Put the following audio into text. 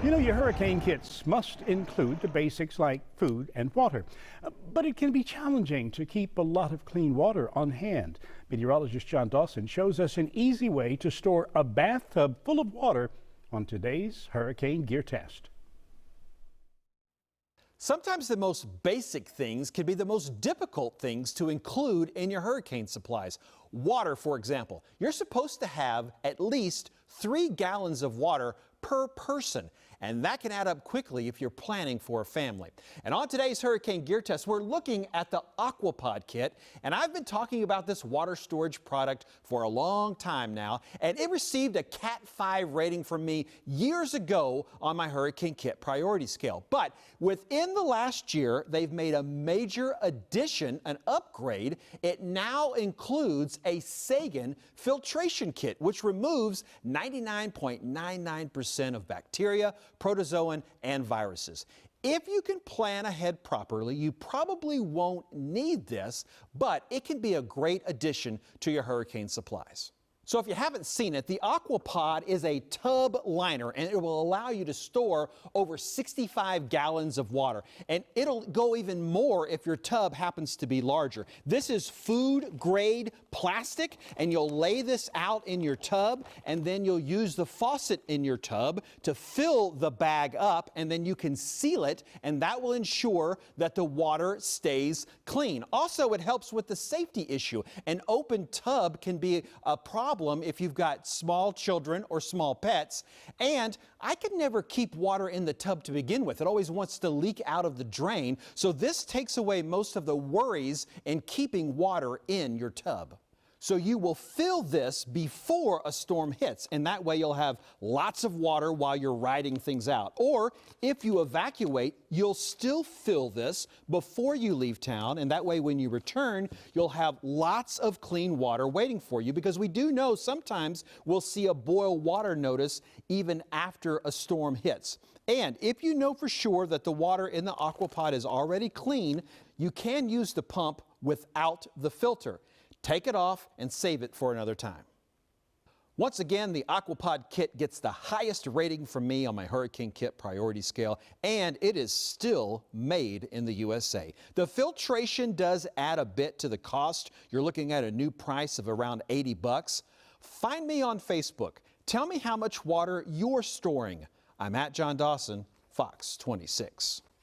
You know, your hurricane kits must include the basics like food and water, but it can be challenging to keep a lot of clean water on hand. Meteorologist John Dawson shows us an easy way to store a bathtub full of water on today's hurricane gear test. Sometimes the most basic things can be the most difficult things to include in your hurricane supplies. Water, for example. You're supposed to have at least 3 gallons of water per person, and that can add up quickly if you're planning for a family. And on today's hurricane gear test, we're looking at the AquaPod kit, and I've been talking about this water storage product for a long time now, and it received a Cat 5 rating from me years ago on my hurricane kit priority scale. But within the last year, they've made a major addition, an upgrade. It now includes a Sagan Filtration Kit, which removes 99.99% of bacteria, protozoan, and viruses. If you can plan ahead properly, you probably won't need this, but it can be a great addition to your hurricane supplies. So if you haven't seen it, the AquaPod is a tub liner, and it will allow you to store over 65 gallons of water. And it'll go even more if your tub happens to be larger. This is food grade plastic, and you'll lay this out in your tub, and then you'll use the faucet in your tub to fill the bag up, and then you can seal it, and that will ensure that the water stays clean. Also, it helps with the safety issue. An open tub can be a problem if you've got small children or small pets. And I could never keep water in the tub to begin with. It always wants to leak out of the drain. So this takes away most of the worries in keeping water in your tub. So you will fill this before a storm hits, and that way you'll have lots of water while you're riding things out. Or if you evacuate, you'll still fill this before you leave town, and that way when you return, you'll have lots of clean water waiting for you, because we do know sometimes we'll see a boil water notice even after a storm hits. And if you know for sure that the water in the AquaPod is already clean, you can use the pump without the filter. Take it off and save it for another time. Once again, the AquaPod kit gets the highest rating from me on my hurricane kit priority scale, and it is still made in the USA. The filtration does add a bit to the cost. You're looking at a new price of around 80 bucks. Find me on Facebook. Tell me how much water you're storing. I'm at John Dawson, Fox 26.